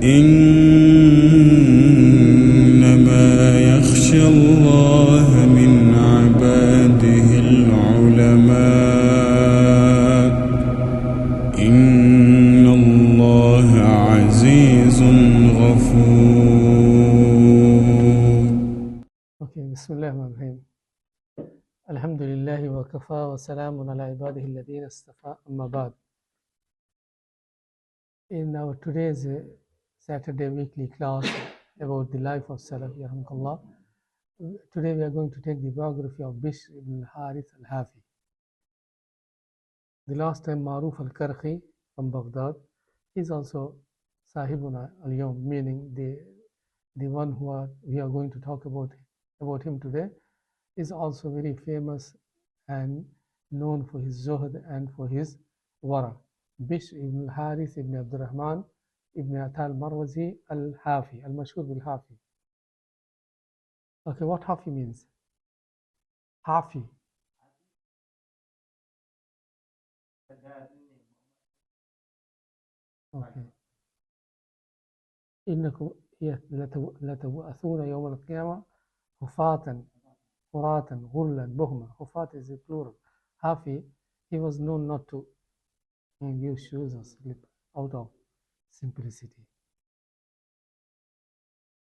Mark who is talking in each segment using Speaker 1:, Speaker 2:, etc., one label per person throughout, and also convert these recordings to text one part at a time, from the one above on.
Speaker 1: إنما يخشى الله من عباده العلماء إن الله عزيز غفور.
Speaker 2: Okay, بسم الله الرحمن الرحيم. الحمد لله وكفى وسلام على عباده الذين اصطفى أما بعد. In our today's Saturday weekly class about the life of Salaf, yarhamukallah, today we are going to take the biography of Bishr ibn al-Harith al-Hafi. The last time Maruf al-Karhi from Baghdad is also Sahibuna al-Yawm, meaning the one who we are going to talk about him today is also very famous and known for his zuhd and for his wara. Bishr ibn al-Harith ibn Abdurrahman ibn Atal Marwazi al-Hafi, al-Mashhur bil-Hafi. Okay, what Hafi means? Hafi. Okay. إنكم لتبعثون يوم القيامة حفاة عراة غرلا بهما. Hufat is a plural. Hafi, he was known not to use shoes or slip out of simplicity.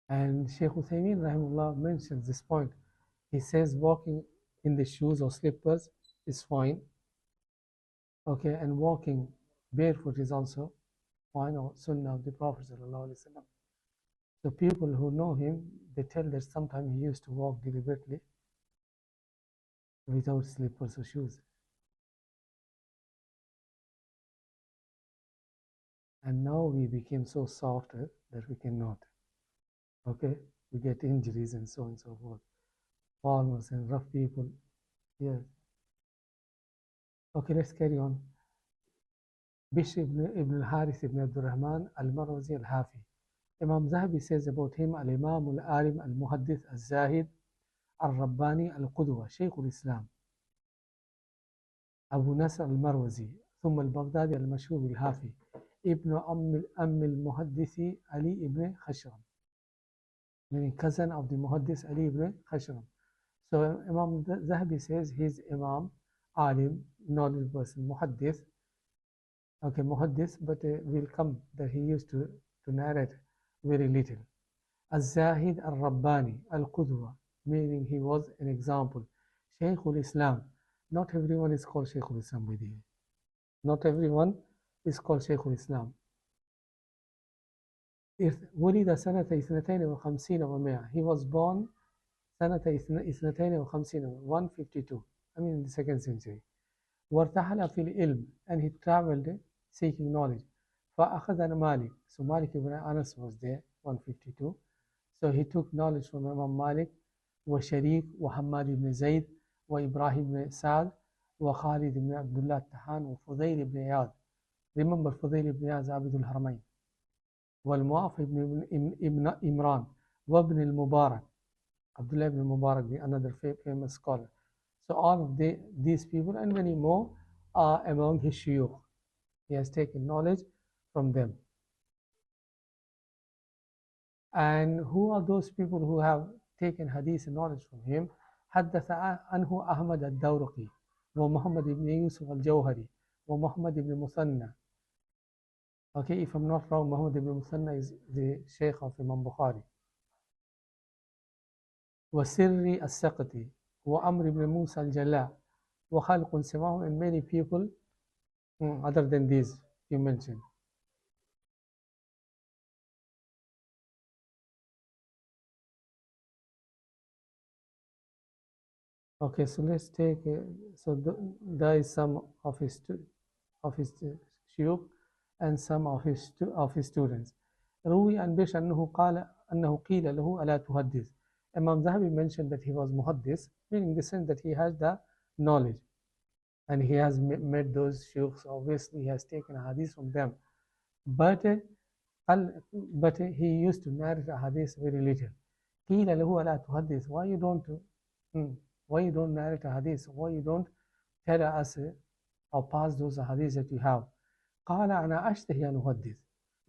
Speaker 2: And Shaykh Uthaymeen rahimahullah mentions this point. He says walking in the shoes or slippers is fine. Okay, and walking barefoot is also fine, or sunnah of the Prophet sallallahu alaihi wasallam. So people who know him, they tell that sometimes he used to walk deliberately without slippers or shoes. And now we became so soft that we cannot. Okay, we get injuries and so on and so forth. Farmers and rough people. Yes. Okay, let's carry on. Bishr ibn al-Harith ibn Abdurrahman al-Marwazi al-Hafi. Imam Zahabi says about him, al-Imam al-Alim al-Muhaddith al-Zahid al-Rabbani al-Qudwa, Shaykh al-Islam, Abu Nasr al-Marwazi, ثم البغدادي المشهور بالحافي, ابن أم المحدث Ali ibn Khashram, meaning cousin of the Muhaddith Ali ibn Khashram. So Imam Zahabi says he's Imam, Alim, knowledge person, Muhaddith. Okay, Muhaddith, but will come that he used to narrate very little. Al-Zahid al-Rabbani al-Qudwa, meaning he was an example. Shaykh al-Islam. Not everyone is called Shaykh al-Islam by the way. Not everyone is called Shaykh al-Islam. ولد سنة 52 و100. He was born سنة 52 152. I mean in the 2nd century. وارتحل في العلم, and he traveled seeking knowledge. فأخذ Malik. So Malik ibn Anas was there, 152. So he took knowledge from Imam Malik, وشريك وحماد ibn Zayd, وإبراهيم ibn Sa'd, وخالد ibn Abdullah التحان, وفضيل ibn Iyad. Remember Fudayl ibn Iyad, Abidul Haramain. والمعاف ibn Imran, وابن المبارك, Abdullah ibn Mubarak, another famous scholar. So all of these people and many more are among his shuyukh. He has taken knowledge from them. And who are those people who have taken hadith and knowledge from him? حدث عنه أحمد الدورقي ومحمد ibn Yusuf al-Jawhari ومحمد ibn Musanna. Okay, if I'm not wrong, Muhammad ibn Musanna is the Shaykh of Imam Bukhari. وسري السقطي وأمر ibn Musa al-Jalla وخالق سماهم, and many people other than these you mentioned. Okay, so let's take there is some of his shuyukh and some of his students. روي عن بشر أنه قيل له ألا تحدث. Imam Zahabi mentioned that he was muhaddith, meaning the sense that he has the knowledge and he has met those shuyukhs. Obviously he has taken a hadith from them, but he used to narrate a hadith very little. قيل له ألا تحدث. Why you don't narrate a hadith? Why you don't tell us or pass those hadiths that you have? قال أنا أشتهي أن أحدث.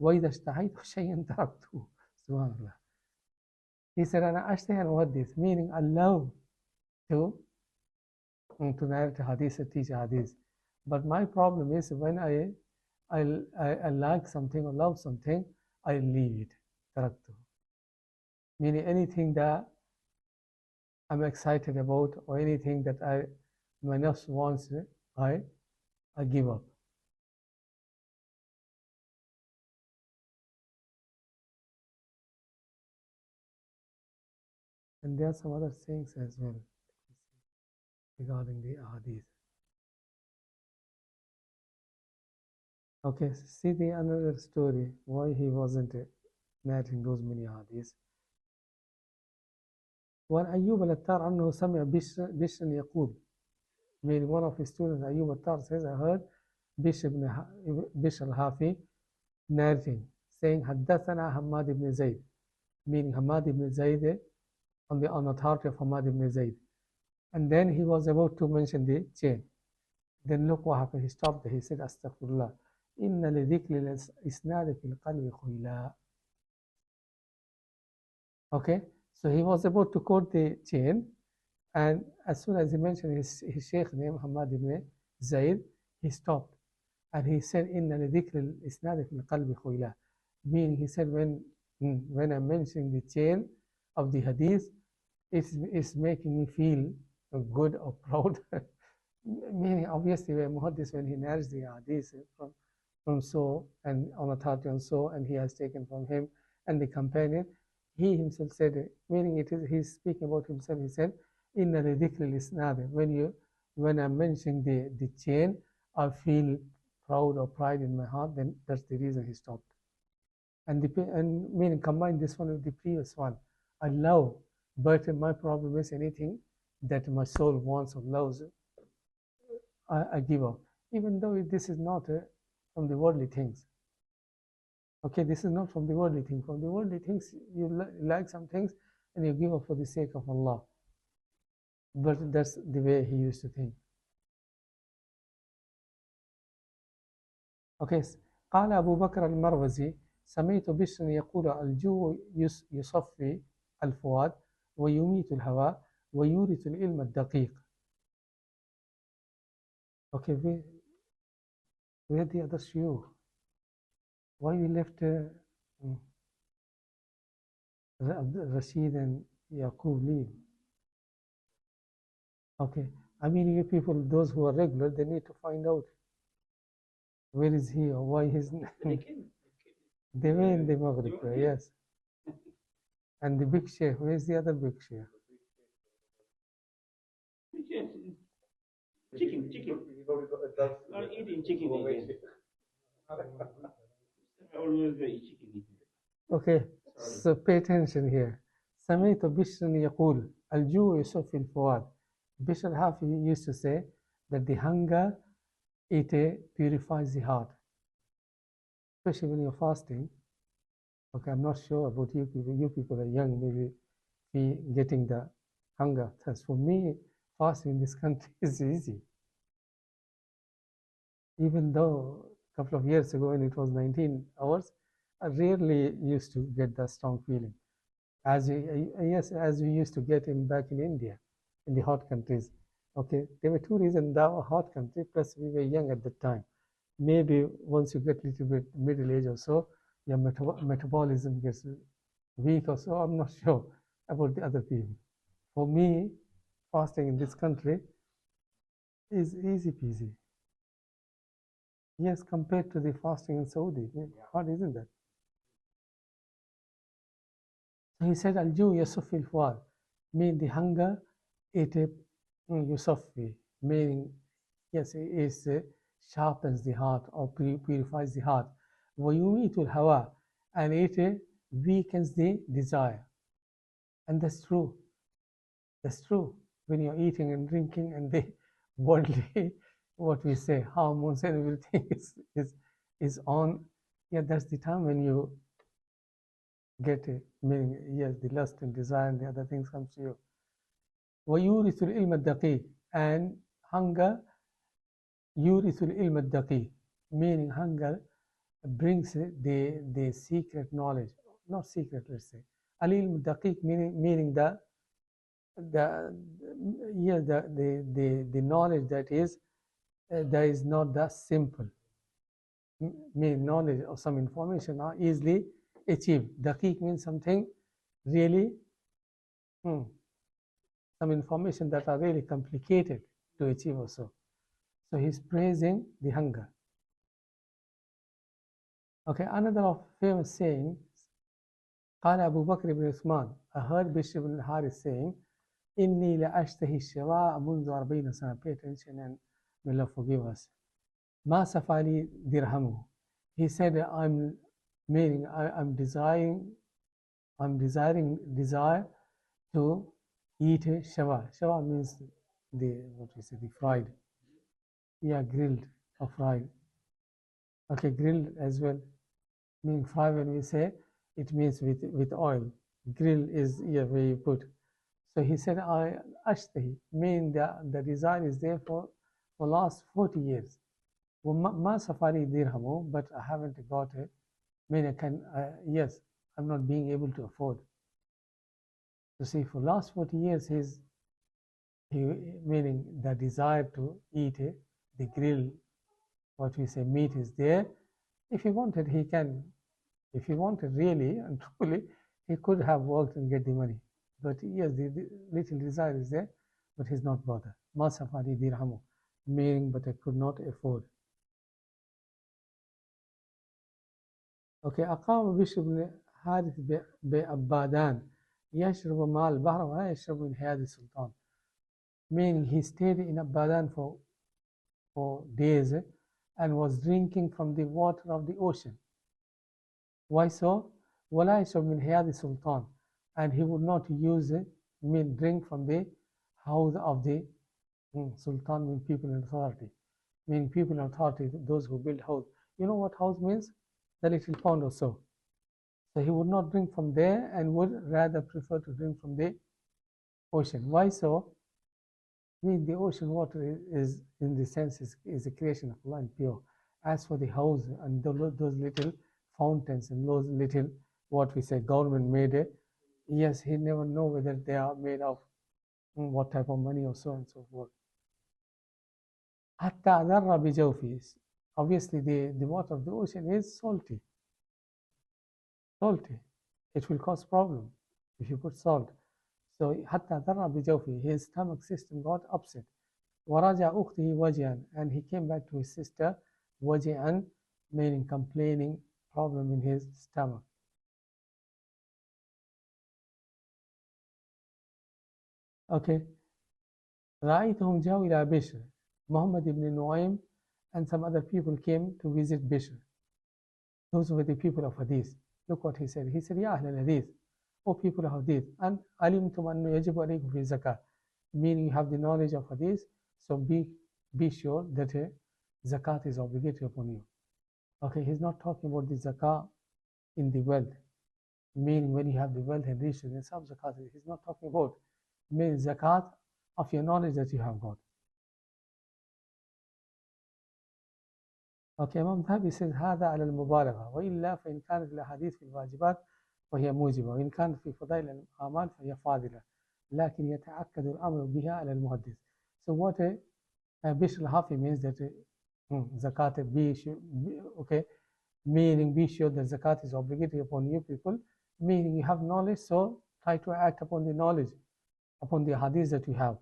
Speaker 2: وإذا اشتهيت شيئا تركته. Subhanallah. He said, أنا أشتهي المحدث, meaning I love to narrate hadith and teach hadith. But my problem is when I like something or love something, I leave it. تركته. Meaning anything that I'm excited about or anything that my nafs wants, I give up. And there are some other things as well regarding the hadith. Okay, see the another story why he wasn't narrating those many hadiths. وعن أيوب الأتار أنه سمع بشر يقول, meaning one of his students, Ayyub al-Tar, says, I heard Bishr al-Hafi narrating, saying, حدثنا حماد ibn Zayd, meaning Hamad ibn Zayd, on the authority of Hamad ibn Zayd. And then he was about to mention the chain. Then look what happened. He stopped there. He said, Astaghfirullah. Inna lidhikri al-isnad fil qalbi khuyla. Okay, so he was about to quote the chain, and as soon as he mentioned his Shaykh name, Hamad ibn Zayd, he stopped. And he said, Inna lidhikri al-isnad fil qalbi khuyla. Meaning, he said, when I'm mentioning the chain of the hadith, it's making me feel good or proud. Meaning, obviously, when he narrates the hadith from so and on authority on so, and he has taken from him and the companion, he himself said, meaning he's speaking about himself. He said, "Inna li dhikri al-isnad." When I'm mentioning the chain, I feel proud or pride in my heart. Then that's the reason he stopped. And meaning combine this one with the previous one. I love, but my problem is anything that my soul wants or loves, I give up. Even though this is not from the worldly things. Okay, this is not from the worldly things. From the worldly things, you like some things and you give up for the sake of Allah. But that's the way he used to think. Okay, قال أبو بكر المروزي سمعت بشر يقول الجوع يصفي الفؤاد ويميت الهوى ويورث العلم الدقيق. Okay, where the other shiur? Why we left Rashid and Yaqub leave? Okay, I mean, you people, those who are regular, they need to find out where is he or why he's. They were in the Maghrib prayer, yes. And the big Shaykh, where's the other big Shaykh?
Speaker 3: Chicken. I'm eating chicken again. I always eat chicken.
Speaker 2: Okay, so pay attention here. سمعت بشر يقول الجوع يصفي الفؤاد. Bishr Hafi used to say that the hunger, it purifies the heart. Especially when you're fasting. Okay, I'm not sure about you people. You people are young, maybe be getting the hunger. As for me, fasting in this country is easy. Even though a couple of years ago when it was 19 hours, I rarely used to get that strong feeling. As we used to get back in India, in the hot countries. Okay, there were two reasons. That was a hot country, plus we were young at the time. Maybe once you get a little bit middle age or so, your metabolism gets weak or so. I'm not sure about the other people. For me, fasting in this country is easy peasy. Yes, compared to the fasting in Saudi, hard isn't that? So he said, Al-ju yasuffi al-fuad, mean the hunger, it yusuffi, meaning, yes, it sharpens the heart or purifies the heart. وَيُمِيتُ الْهَوَى, and it weakens the desire. And that's true. That's true. When you're eating and drinking and the worldly, what we say, hormones and everything is on, yeah, that's the time when you get it. Meaning, yes, the lust and desire and the other things come to you. وَيُورِثُ الْعِلْمَ الدَّقِيقِ, and hunger, يُورِثُ الْعِلْمَ الدَّقِيقِ, meaning hunger brings the secret knowledge, not secret, let's say. Al-ilm daqiq meaning the knowledge that is not that simple. Meaning knowledge or some information are easily achieved. Daqiq means something really, some information that are really complicated to achieve also. So he's praising the hunger. Okay, another of famous saying, قال أبو بكر بن عثمان, I heard Bishop ibn Harith saying, إني لأشتهي الشواء منذ 40 سنة. Pay attention and may Allah forgive us. ما سفالي درهمه. He said, I'm desire to eat shawa. Shawa means the fried. Yeah, grilled or fried. Okay, grilled as well. Meaning fry, when we say, it means with oil. Grill is where you put. So he said, I ashtahi, meaning the desire is there for last 40 years. Ma safari dirhamu, but I haven't got it. Meaning yes, I'm not being able to afford. You see, for last 40 years, meaning the desire to eat the grill, what we say, meat is there. If he wanted, he can. If he wanted really and truly, he could have worked and get the money. But yes, the little desire is there, but he's not bothered. Ma safari dirhamu, meaning, but I could not afford. Okay, أقام بشر بن حارث بأبادان يشرب ماء البحر ولا يشرب من حياض السلطان. Meaning he stayed in Abadan for days and was drinking from the water of the ocean. Why so? ولا يشرب من حياض السلطان, and he would not drink from the house of the sultan, mean people in authority. Meaning people in authority, those who build house. You know what house means? The little pond or so. So he would not drink from there and would rather prefer to drink from the ocean. Why so? Mean the ocean water is in the sense is a creation of Allah and pure. As for the house and those little fountains and those little, what we say, government made it, yes, he never know whether they are made of what type of money or so and so forth. Hatta dharra bijawfi. Obviously, the water of the ocean is salty. Salty. It will cause problem if you put salt. So, hatta dharra bijawfi, his stomach system got upset. Waraja ukhtihi wajian, and he came back to his sister wajian, meaning complaining, problem in his stomach. Okay. رأيتهم جاءوا إلى بشر. Muhammad ibn Nuaym and some other people came to visit Bishr. Those were the people of Hadith. Look what he said. He said, Ya Ahl al-Hadith, O people of Hadith, and alimtum annu yajibu alaykum fi zakah. Meaning you have the knowledge of Hadith, so be sure that zakat is obligatory upon you. Okay, he's not talking about the zakah in the wealth. Meaning when you have the wealth and riches, then some zakat, he's not talking about. Meaning zakat of your knowledge that you have got. Okay, Imam Adh-dhahabi says هذا على المبالغة وإلا فإن كانت الأحاديث في الواجبات فهي موجبة وإن كانت في فضائل الأعمال فهي فاضلة لكن يتأكد الأمر بها على المحدث. So what Bishr al-Hafi means that zakat okay, meaning be sure that zakat is obligatory upon you people, meaning you have knowledge, so try to act upon the knowledge, upon the hadith that you have.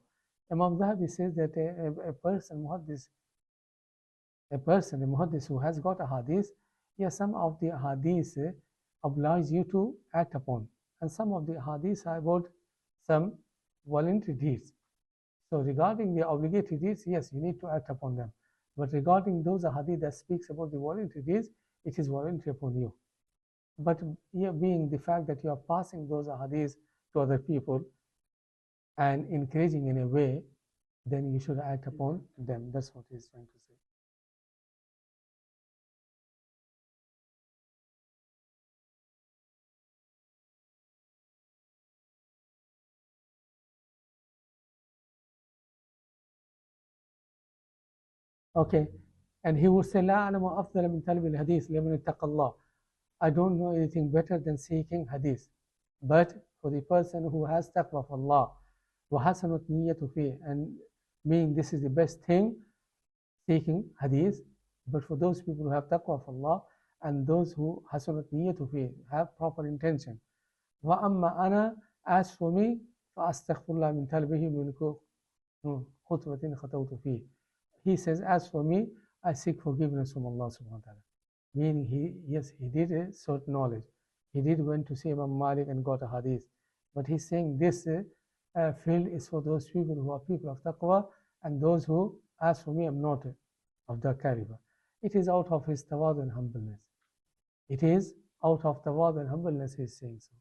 Speaker 2: Imam Adh-dhahabi says that a person muhaddis who has got a hadith, yes, some of the hadiths oblige you to act upon, and some of the hadiths are about some voluntary deeds. So regarding the obligatory deeds, yes, you need to act upon them. But regarding those hadith that speaks about the voluntary deeds, it is voluntary upon you. But being the fact that you are passing those hadiths to other people and encouraging in a way, then you should act upon them. That's what he's trying to say. Okay, And he would say, لا أعلم أفضل من طلب الحديث لمن اتقى الله. I don't know anything better than seeking hadith. But for the person who has taqwa of Allah, وحسنت نيته فيه, and meaning this is the best thing, seeking hadith. But for those people who have taqwa of Allah and those who حسنت نيته فيه, have proper intention. وأما أنا, as for me, فأستغفر الله من طلبه من خطوة خطوت فيه. He says, as for me, I seek forgiveness from Allah subhanahu wa ta'ala. Meaning he did a certain knowledge. He did went to see Imam Malik and got a hadith. But he's saying this field is for those people who are people of taqwa and those who, as for me, am not of that caliber. It is out of his tawad and humbleness. It is out of tawad and humbleness he's saying so.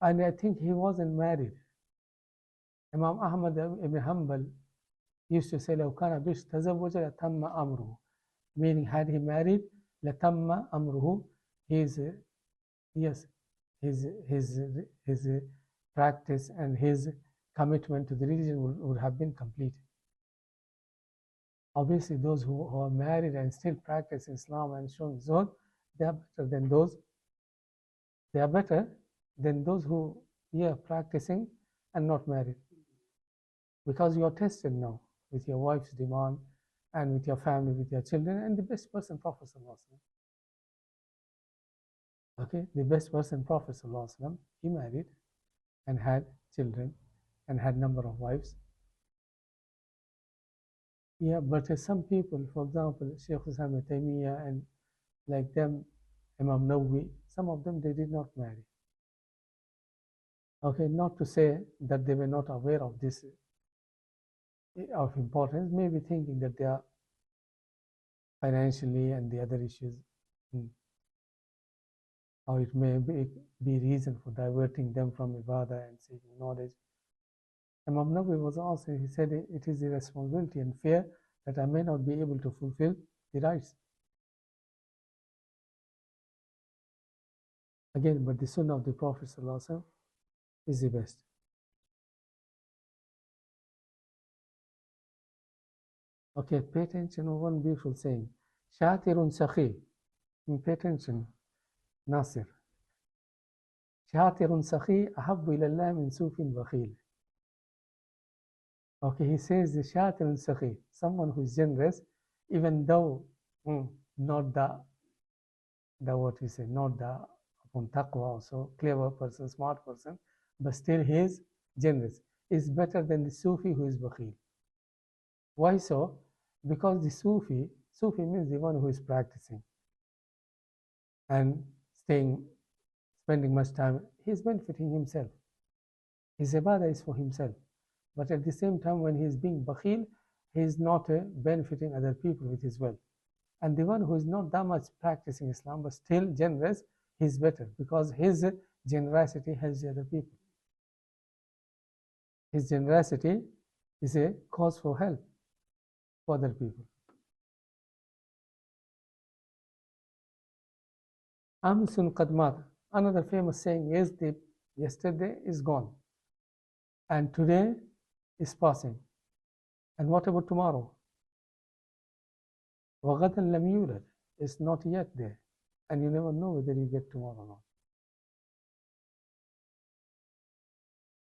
Speaker 2: And I think he wasn't married. Imam Ahmad ibn Hanbal used to say, لو كان بش تزوج لتم أمره. Meaning, had he married, لتم أمره. His practice and his commitment to the religion would have been completed. Obviously, those who are married and still practice Islam and showing zuhd, they are better than those. They are better than those who are practicing and not married, because you are tested now with your wife's demand and with your family, with your children, and the best person, Prophet ﷺ. Okay, the best person, Prophet ﷺ, he married and had children and had number of wives. Yeah, but some people, for example, Shaykh Islam Taymiyyah and like them, Imam Nawawi, some of them, they did not marry. Okay, not to say that they were not aware of this of importance, maybe thinking that they are financially and the other issues, or it may be reason for diverting them from ibadah and seeking knowledge. Imam Nawawi was also, he said, it is the responsibility and fear that I may not be able to fulfill the rights. Again, but the sunnah of the Prophet ﷺ is the best. Okay, pay attention to one beautiful saying. Shatirun sakhi. Pay attention, Nasir. Shatirun sakhi ahabbu ilallah min sufin bakhil. Okay, he says the shatirun sakhi, someone who is generous, even though not the what we say, not the upon taqwa also, clever person, smart person, but still he is generous, is better than the Sufi who is bakhil. Why so? Because the Sufi means the one who is practicing and spending much time, he is benefiting himself. His ibadah is for himself. But at the same time, when he is being bakhil, he is not benefiting other people with his wealth. And the one who is not that much practicing Islam, but still generous, he is better because his generosity helps the other people. His generosity is a cause for help for other people. Amsun qad mat. Another famous saying is that yesterday is gone and today is passing. And what about tomorrow? وَغَدًا لَمْ يُولَدْ. It's not yet there, and you never know whether you get tomorrow or not.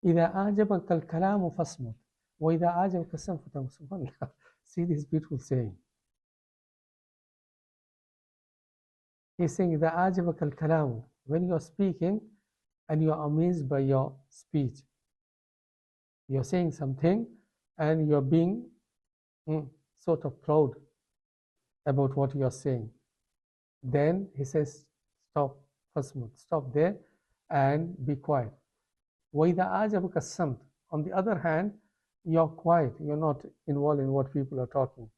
Speaker 2: إِذَا أَعْجَبَكَ الْكَلَامُ فَاصْمُتْ وَإِذَا أَعْجَبَكَ السَّمْتُ فَانْصَتْ. See this beautiful saying. He's saying, إِذَا أَعْجَبَكَ الْكَلَامُ, when you are speaking and you are amazed by your speech, you're saying something and you're being sort of proud about what you're saying. Then he says, stop, stop there and be quiet. وَإِذَا أَعْجَبَكَ السَّمْتُ. On the other hand, you're quiet, you're not involved in what people are talking.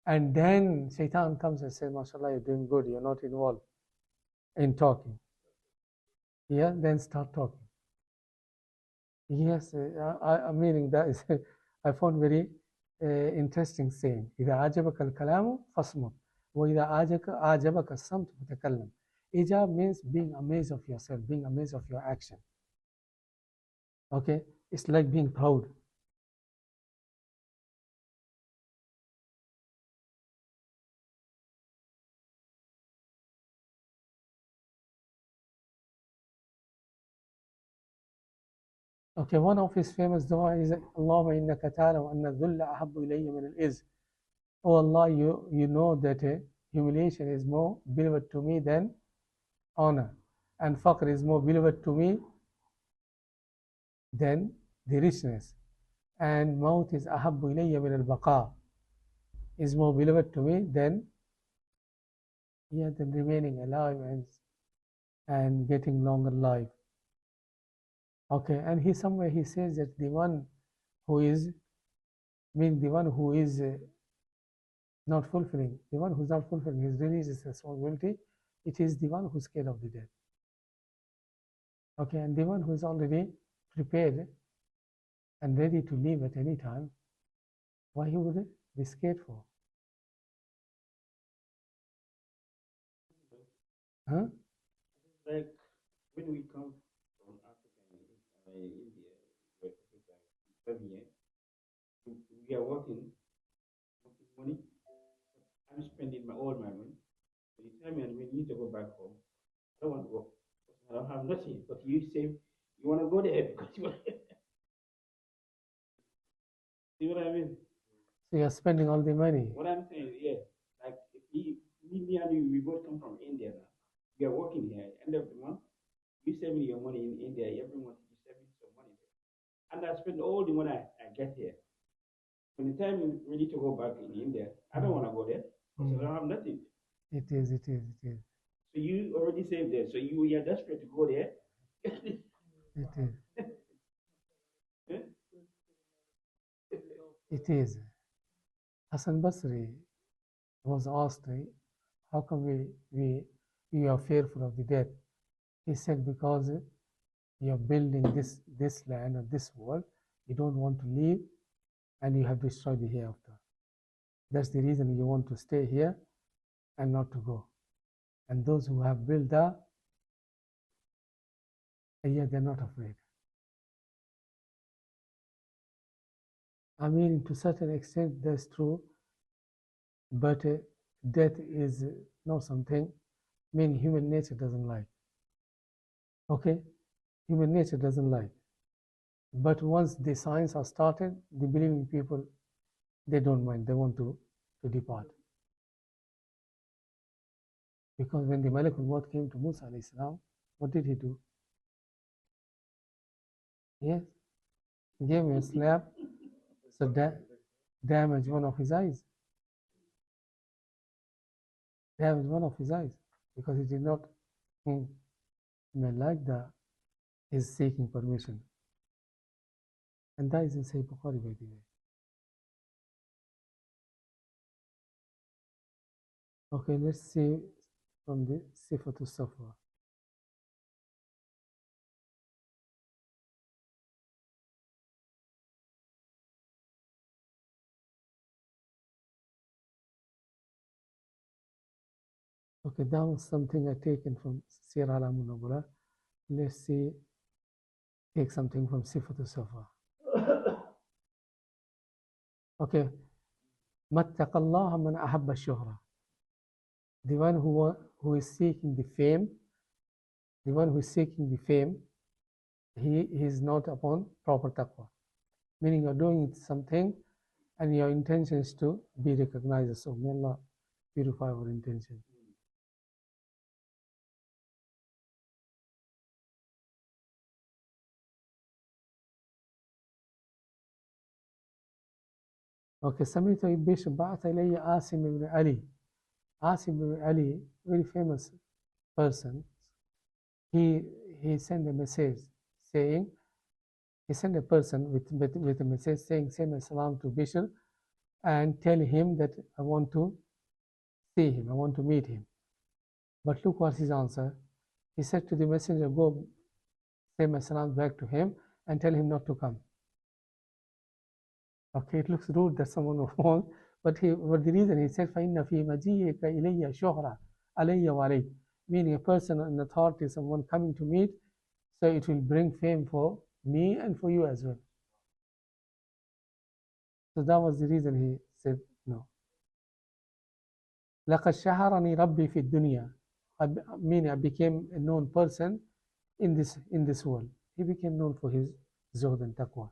Speaker 2: And then Shaitan comes and says, MashaAllah, you're doing good, you're not involved in talking. Yeah, then start talking. Yes, meaning that is, I found very interesting saying. إِذَا أَعْجَبَكَ الْكَلَامُ فَاصْمُتْ وَإِذَا أَعْجَبَكَ الصَّمْتُ فَتَكَلَّمْ. Ijab means being amazed of yourself, being amazed of your action. Okay, it's like being proud. Okay, one of his famous dua is Allahumma innaka ta'lamu anna dhulla ahabbu ilayya min al-izz. Oh Allah, you know that humiliation is more beloved to me than honor, and faqr is more beloved to me than the richness, and maut is ahabbu ilayya min al-baqa, is more beloved to me than remaining alive and getting longer life. Okay, and he somewhere he says that the one who is not fulfilling, the one who's not fulfilling his religious responsibility, it is the one who's scared of the death. Okay, and the one who is already prepared and ready to leave at any time, why he would be scared for? Huh?
Speaker 4: Like when we come from Africa, India, we are working money. I'm spending all my money. By the time and when you need to go back home, I don't want to go. I don't have nothing. But you say you want to go there because you want see what I mean?
Speaker 2: So you're spending all the money.
Speaker 4: What I'm saying is, yeah, like if me and you, we both come from India now. We are working here. End of the month, you send me your money in India. Every month you send me some money there. And I spend all the money I get here. When the time is ready to go back in India, I don't want to go there because I don't have nothing.
Speaker 2: It is.
Speaker 4: So you already saved there. So you are desperate to go there.
Speaker 2: It is. It is. Hassan Basri was asked, how come we are fearful of the death? He said, because you are building this land or this world, you don't want to leave, and you have destroyed the hereafter. That's the reason you want to stay here and not to go. And those who have built that, they're not afraid. I mean, to a certain extent, that's true, but death is not something, human nature doesn't like. Okay? Human nature doesn't like. But once the signs are started, the believing people, they don't mind. They want to depart. Because when the Malakul Maut came to Musa alayhi salam, what did he do? Yes, he gave him a slap, so damaged one of his eyes. Damaged one of his eyes because he did not like his seeking permission. And that is in Sahih Bukhari, by the way. Okay, let's see from the Sifatus Safwah. Okay, that was something I taken from Siyar Alamun Nobala. Let's see, take something from Sifatus Safwah. Okay. Mattaqallaha man ahabba shuhra. The one who is seeking the fame, he is not upon proper taqwa. Meaning you're doing something and your intention is to be recognized. So may Allah purify our intention. Okay, سمعت إبيش بعث إلي عاصم ibn Ali. Asim ibn Ali, very famous person, he sent a message saying, he sent a person with a message saying, send a salam to Bishr and tell him that I want to see him, I want to meet him. But look what's his answer. He said to the messenger, go say my salam back to him and tell him not to come. Okay, it looks rude that someone will fall, but the reason he said, فَإِنَّ فِي مَجِيِّكَ إِلَيَّ شُهْرَةً عَلَيَّ وَعَلَيْكَ, meaning a person in authority, someone coming to meet, so it will bring fame for me and for you as well. So that was the reason he said no. لَقَدْ شَهَرَنِي رَبِّي فِي الدُّنْيَا, meaning I became a known person in this world. He became known for his zuhd and taqwa.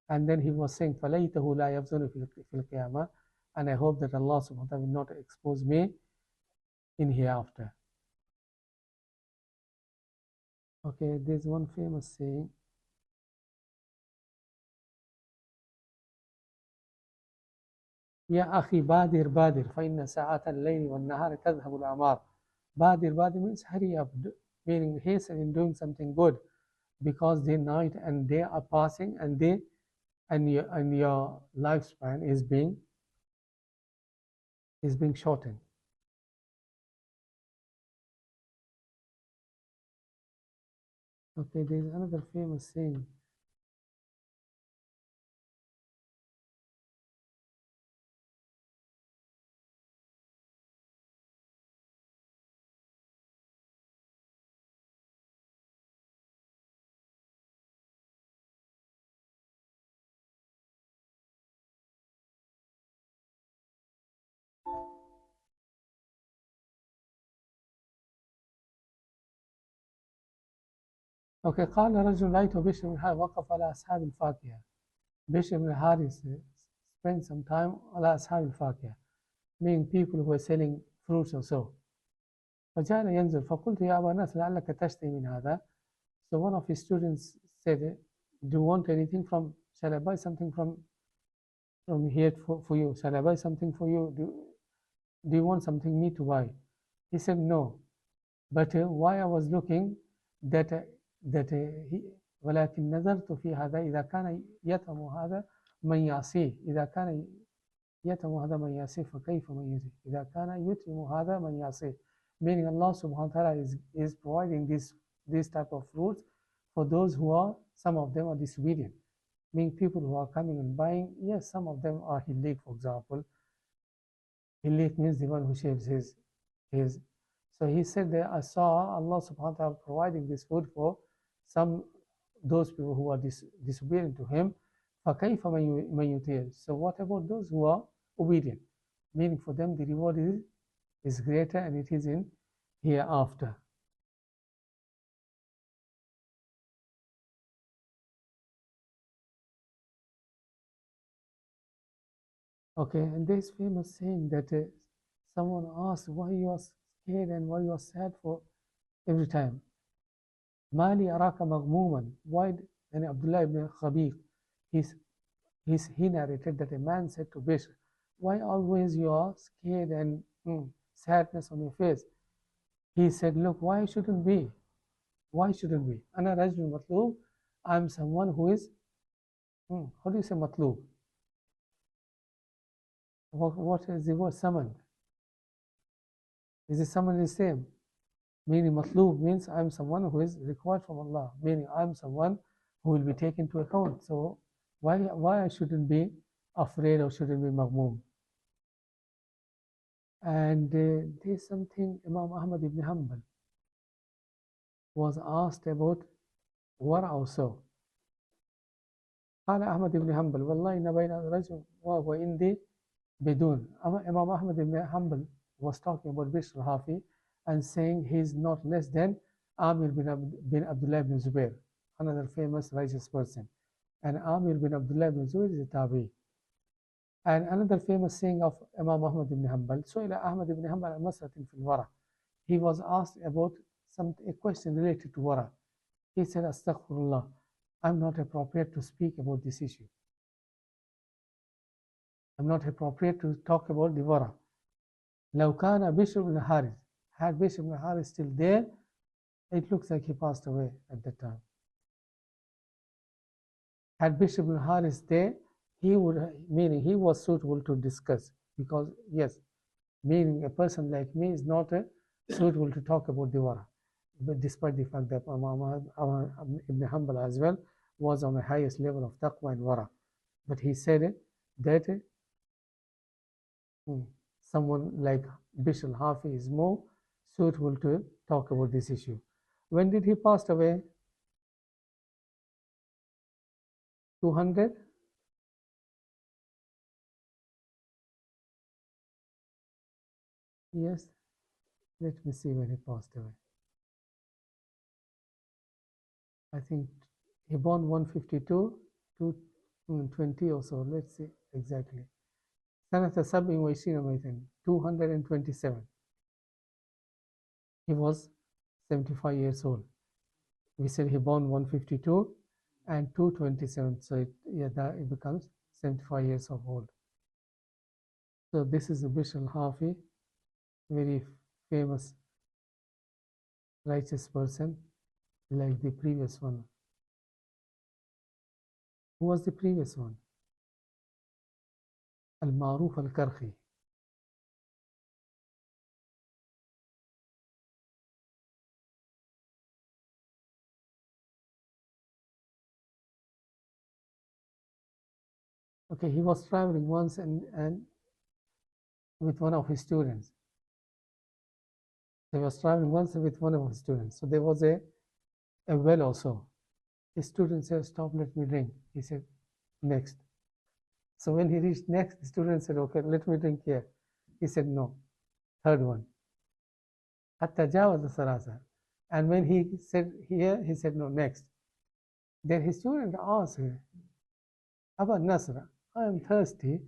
Speaker 2: And then he was saying, فَلَيْتَهُ لَا يَبْذُلُ فِي الْقِيَامَةِ, and I hope that Allah subhanahu wa ta'ala will not expose me in hereafter. Okay, there's one famous saying. يا أخي بادر بادر فإن ساعات الليل والنهار تذهب الأعمار. Badir, badir means hurry up, meaning hasten in doing something good, because the night and day are passing, and your lifespan is being shortened. Okay, there is another famous saying. Okay, قال رجل رأيت بشر بن الحارث وقف على أصحاب الفاكهة. Bishr ibn Haris spent some time على أصحاب الفاكهة, meaning people who were selling fruits or so. فجعل ينزل فقلت يا أبا ناس لعلك تشتري من هذا. So one of his students said, do you want anything from, shall I buy something from here for you? Shall I buy something for you? Do you want something me to buy? He said no. But why I was looking that ولكن نظرت في هذا إذا كان يتم هذا من يعصيه إذا كان يتم هذا من يعصيه فكيف من يطيع إذا كان يتم هذا من يعصيه. Meaning Allah subhanahu wa ta'ala is providing this type of fruits for those who are, some of them are disobedient. Meaning people who are coming and buying, yes, some of them are hillik, for example. Hillik means the one who shaves his. So he said that I saw Allah subhanahu wa ta'ala providing this food for those people who are disobedient to him. فَكَيْفَ مَنْ يُطِيعُ. So what about those who are obedient? Meaning for them the reward is greater, and it is in hereafter. Okay, and this famous saying that someone asked why you are scared and why you are sad for every time. Mali araka maghmuman. Why? And Abdullah ibn Khabiq, he narrated that a man said to Bishr, why always you are scared and sadness on your face? He said, look, why shouldn't be? Why shouldn't be? Ana rajul matlub. I'm someone who is, how do you say matlub? What is the word summoned? Is the summon the same? Meaning matlub means I'm someone who is required from Allah, meaning I'm someone who will be taken to account. So why I shouldn't be afraid or shouldn't be maghmoom? And there's something Imam Ahmad ibn Hanbal was asked about wara also. قال أحمد بن حنبل والله إن بين الرجل وهو عندي بدون. Imam Ahmad ibn Hanbal was talking about Bishr al-Hafi and saying he is not less than Amir bin Abdullah ibn Zubair, another famous righteous person. And Amir bin Abdullah ibn Zubair is a tabi. And another famous saying of Imam Ahmad ibn Hanbal, سئل Ahmad ibn Hanbal عن مسألة في الورع. He was asked about a question related to wara. He said, Astaghfirullah, I'm not appropriate to speak about this issue. I'm not appropriate to talk about the wara. لو كان بشر بن الحارث, had Bishr ibn Haris still there, it looks like he passed away at that time. Had Bishr ibn Haris there, meaning he was suitable to discuss, because yes, meaning a person like me is not suitable to talk about the wara. But despite the fact that Ibn Hanbal as well was on the highest level of taqwa and wara, but he said that someone like Bishr al-Hafi is more suitable to talk about this issue. When did he pass away? 200? Yes. Let me see when he passed away. I think He born 152 to 20 or so, let's see exactly. سنة 27 227. He was 75 years old. We said he born 152 and 227, so it becomes 75 years of old. So this is Bishr al-Hafi, very famous righteous person, like the previous one. Who was the previous one? Al-Ma'ruf al-Karhi. Okay, he was traveling once and with one of his students. He was traveling once with one of his students. So there was a well also. His student said, "Stop, let me drink." He said, "Next." So when he reached next, the student said, "Okay, let me drink here." He said, "No, third one." Hatta jawaza sarasa. And when he said here, he said, "No, next." Then his student asked him, "Aba Nasra, I am thirsty,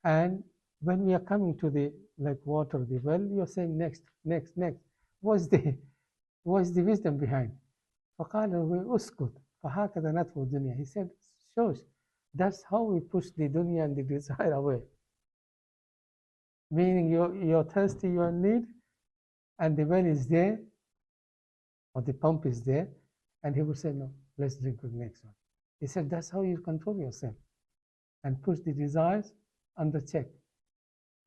Speaker 2: and when we are coming to the water, the well, you are saying next, next, next. What's the wisdom behind?" فقال له اسكت فهكذا نتفو الدنيا. He said, "Shush, that's how we push the dunya and the desire away." Meaning you're thirsty, you're in need, and the well is there, or the pump is there, and he would say, "No, let's drink the next one." He said, that's how you control yourself and push the desires under check.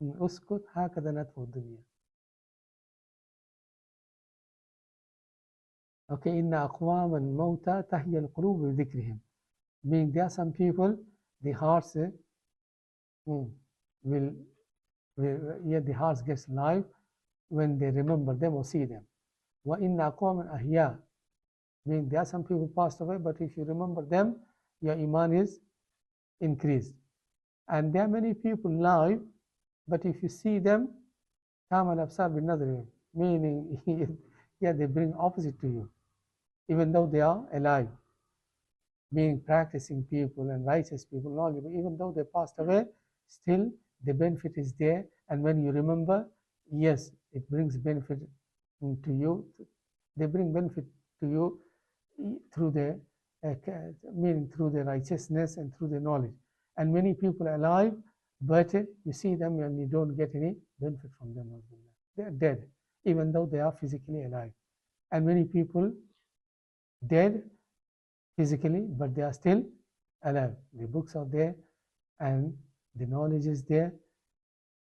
Speaker 2: اسكت هكذا نتفو الدنيا. Okay, إن أقواما موتى تحيا القلوب بذكرهم. Meaning there are some people, the hearts the hearts gets live when they remember them or see them. وإن أقواما أحياء. Meaning there are some people passed away, but if you remember them, your iman is increased. And there are many people live, but if you see them, تعمل أبصار بالنظر. Meaning, they bring opposite to you, even though they are alive. Meaning practicing people and righteous people, knowledgeable, even though they passed away, still the benefit is there. And when you remember, yes, it brings benefit to you. They bring benefit to you through the meaning through the righteousness and through the knowledge. And many people are alive, but you see them and you don't get any benefit from them. They are dead, even though they are physically alive. And many people dead physically, but they are still alive. The books are there, and the knowledge is there,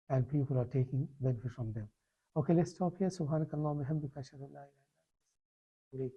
Speaker 2: and people are taking benefit from them. Okay, let's stop here. Subhanakallahumma wa bihamdika ashhadu an la ilaha illa anta astaghfiruka wa atubu ilayk.